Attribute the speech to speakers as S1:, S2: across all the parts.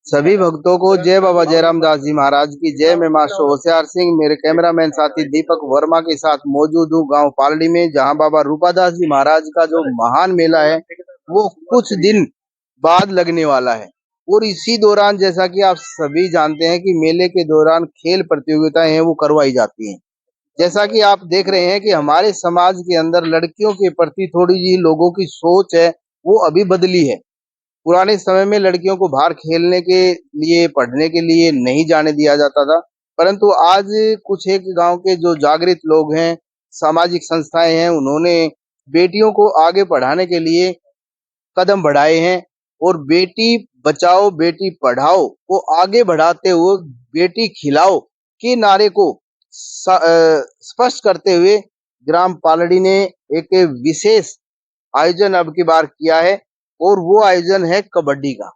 S1: सभी भक्तों को जय बाबा जयराम दास जी महाराज की जय। मैं मास्टर होशियार सिंह मेरे कैमरामैन साथी दीपक वर्मा के साथ मौजूद हूँ गांव पालड़ी में, जहां बाबा रूपादास जी महाराज का जो महान मेला है वो कुछ दिन बाद लगने वाला है। और इसी दौरान जैसा कि आप सभी जानते हैं कि मेले के दौरान खेल प्रतियोगिताएं हैं वो करवाई जाती हैं। जैसा कि आप देख रहे हैं कि हमारे समाज के अंदर लड़कियों के प्रति थोड़ी जी लोगों की सोच है वो अभी बदली है। पुराने समय में लड़कियों को बाहर खेलने के लिए, पढ़ने के लिए नहीं जाने दिया जाता था, परंतु आज कुछ एक गांव के जो जागृत लोग हैं, सामाजिक संस्थाएं हैं, उन्होंने बेटियों को आगे बढ़ाने के लिए कदम बढ़ाए हैं और बेटी बचाओ बेटी पढ़ाओ को आगे बढ़ाते हुए बेटी खिलाओ के नारे को स्पष्ट करते हुए ग्राम पालड़ी ने एक विशेष आयोजन अब की बार किया है और वो आयोजन है कबड्डी का।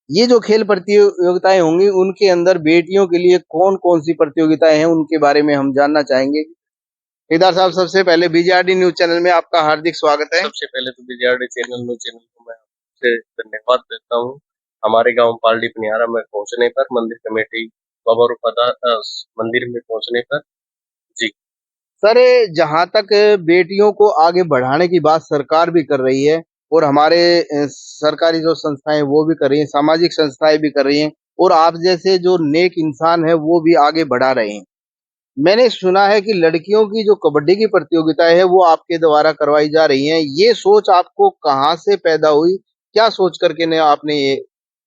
S1: ये जो खेल प्रतियोगिताएं होंगी उनके अंदर बेटियों के लिए कौन कौन सी प्रतियोगिताएं हैं उनके बारे में हम जानना चाहेंगे। केदार साहब, सबसे पहले बीजेआरडी न्यूज चैनल में आपका हार्दिक स्वागत है।
S2: सबसे पहले तो बीजेआरडी चैनल को मैं आपसे धन्यवाद देता हूँ। हमारे गांव पालड़ी पनियारा में पहुंचने पर, मंदिर कमेटी बाबा रूपादास मंदिर में पहुंचने पर जी
S1: सर, जहां तक बेटियों को आगे बढ़ाने की बात सरकार भी कर रही है और हमारे सरकारी जो संस्थाएं वो भी कर रही हैं, सामाजिक संस्थाएं भी कर रही हैं और आप जैसे जो नेक इंसान है वो भी आगे बढ़ा रहे हैं। मैंने सुना है कि लड़कियों की जो कबड्डी की प्रतियोगिता है वो आपके द्वारा करवाई जा रही है। ये सोच आपको कहाँ से पैदा हुई, क्या सोच करके ने आपने ये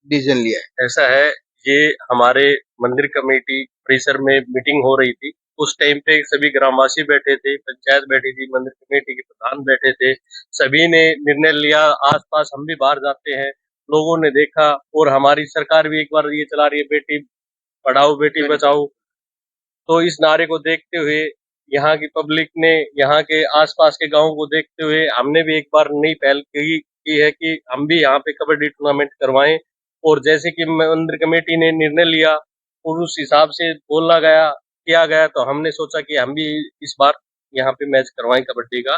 S1: डिसीजन लिया है?
S2: ऐसा है, ये हमारे मंदिर कमेटी परिसर में मीटिंग हो रही थी। उस टाइम पे सभी ग्रामवासी बैठे थे, पंचायत बैठी थी, मंदिर कमेटी के प्रधान बैठे थे। सभी ने निर्णय लिया, आसपास हम भी बाहर जाते हैं, लोगों ने देखा और हमारी सरकार भी एक बार ये चला रही है, बेटी पढ़ाओ बेटी बचाओ। तो इस नारे को देखते हुए, यहाँ की पब्लिक ने, यहाँ के आसपास के गांवों को देखते हुए हमने भी एक बार नई पहल की है कि हम भी यहाँ पे कबड्डी टूर्नामेंट करवाएं। और जैसे कि मंदिर कमेटी ने निर्णय लिया और उस हिसाब से बोला गया, किया गया, तो हमने सोचा कि हम भी इस बार यहाँ पे मैच करवाएं कबड्डी का।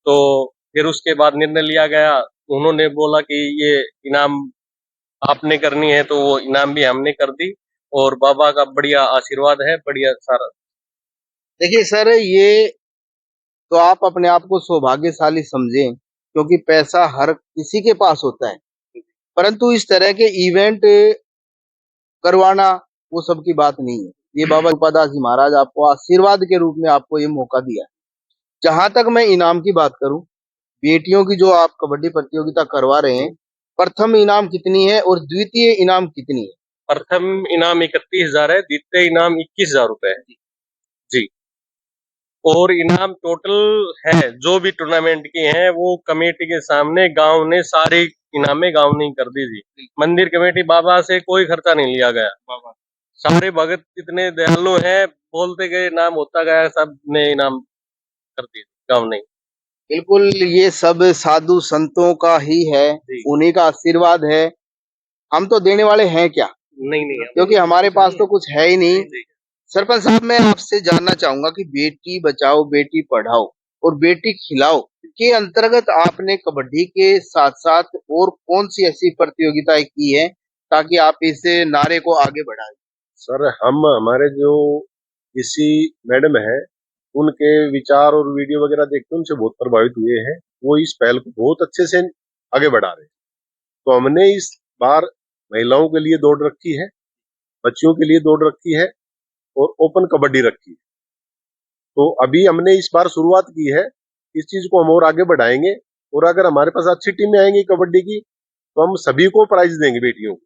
S2: तो फिर उसके बाद निर्णय लिया गया, उन्होंने बोला कि ये इनाम आपने करनी है, तो वो इनाम भी हमने कर दी और बाबा का बढ़िया आशीर्वाद है, बढ़िया सारा।
S1: देखिए सर, ये तो आप अपने आप को सौभाग्यशाली समझें, क्योंकि पैसा हर किसी के पास होता है, परंतु इस तरह के इवेंट करवाना वो सबकी बात नहीं है। ये बाबा रूपादास जी महाराज आपको आशीर्वाद के रूप में आपको ये मौका दिया है। जहां तक मैं इनाम की बात करूं, बेटियों की जो आप कबड्डी प्रतियोगिता करवा रहे हैं, प्रथम इनाम कितनी है और द्वितीय इनाम कितनी है?
S2: प्रथम इनाम 31,000 है, द्वितीय इनाम 21,000 रुपए है जी। और इनाम टोटल है जो भी टूर्नामेंट की है वो कमेटी के सामने गांव ने सारी इनामें गांव ने कर दी थी। मंदिर कमेटी बाबा से कोई खर्चा नहीं लिया गया। बाबा सारे भगत इतने दयालु हैं, बोलते गए नाम होता गया, सब ने इनाम कर दिए गांव ने।
S1: बिल्कुल, ये सब साधु संतों का ही है, उन्हीं का आशीर्वाद है। हम तो देने वाले हैं क्या?
S2: नहीं,
S1: क्योंकि हमारे पास तो कुछ है ही नहीं। सरपंच साहब, मैं आपसे जानना चाहूंगा कि बेटी बचाओ बेटी पढ़ाओ और बेटी खिलाओ के अंतर्गत आपने कबड्डी के साथ साथ और कौन सी ऐसी प्रतियोगिताएं की है ताकि आप इस नारे को आगे बढ़ाएं?
S3: सर, हम हमारे जो किसी मैडम है उनके विचार और वीडियो वगैरह देख के उनसे बहुत प्रभावित हुए हैं। वो इस पहल को बहुत अच्छे से आगे बढ़ा रहे हैं। तो हमने इस बार महिलाओं के लिए दौड़ रखी है, बच्चियों के लिए दौड़ रखी है और ओपन कबड्डी रखी है। तो अभी हमने इस बार शुरुआत की है, इस चीज को हम और आगे बढ़ाएंगे। और अगर हमारे पास अच्छी टीमें आएंगी कबड्डी की तो हम सभी को प्राइज देंगे। बेटियों को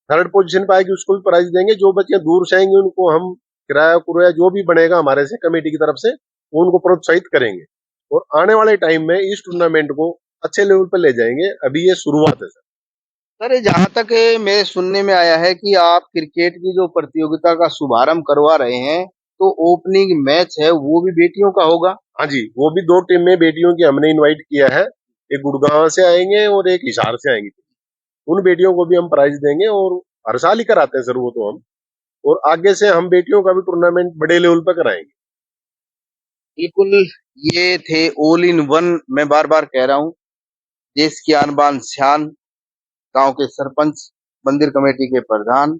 S3: थर्ड पोजीशन पे आएगी उसको भी प्राइज देंगे। जो बच्चियां दूर से आएंगी उनको हम किराया कुराया जो भी बनेगा हमारे से कमेटी की तरफ से वो उनको प्रोत्साहित करेंगे और आने वाले टाइम में इस टूर्नामेंट को अच्छे लेवल पर ले जाएंगे। अभी ये शुरुआत है सर।
S1: सर, जहां तक मेरे सुनने में आया है कि आप क्रिकेट की जो प्रतियोगिता का शुभारंभ करवा रहे हैं, तो ओपनिंग मैच है वो भी बेटियों का होगा?
S3: हाँ जी, वो भी दो टीम में बेटियों की हमने इन्वाइट किया है। एक गुड़गांव से आएंगे और एक हिसार से आएंगे। उन बेटियों को भी हम प्राइज देंगे और हर साल ही कराते हैं सर वो तो हम। और आगे से हम बेटियों का भी टूर्नामेंट बड़े लेवल पर कराएंगे।
S1: बिल्कुल, ये थे ऑल इन वन, मैं बार बार कह रहा हूँ, देश की आन बान शान, गांव के सरपंच मंदिर कमेटी के प्रधान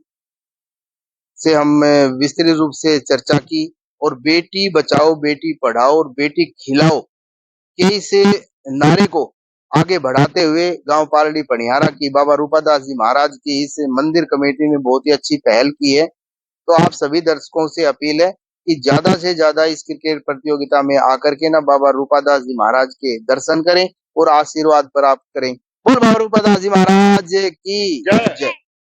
S1: से हम विस्तृत रूप से चर्चा की और बेटी बचाओ बेटी पढ़ाओ और बेटी खिलाओ के इस नारे को आगे बढ़ाते हुए गांव पालड़ी पनिहारा की बाबा रूपादास जी महाराज की इस मंदिर कमेटी ने बहुत ही अच्छी पहल की है। तो आप सभी दर्शकों से अपील है कि ज्यादा से ज्यादा इस क्रिकेट प्रतियोगिता में आकर के ना बाबा रूपादास जी महाराज के दर्शन करें और आशीर्वाद प्राप्त करें। बोल बाबा रूपादास जी महाराज की जय।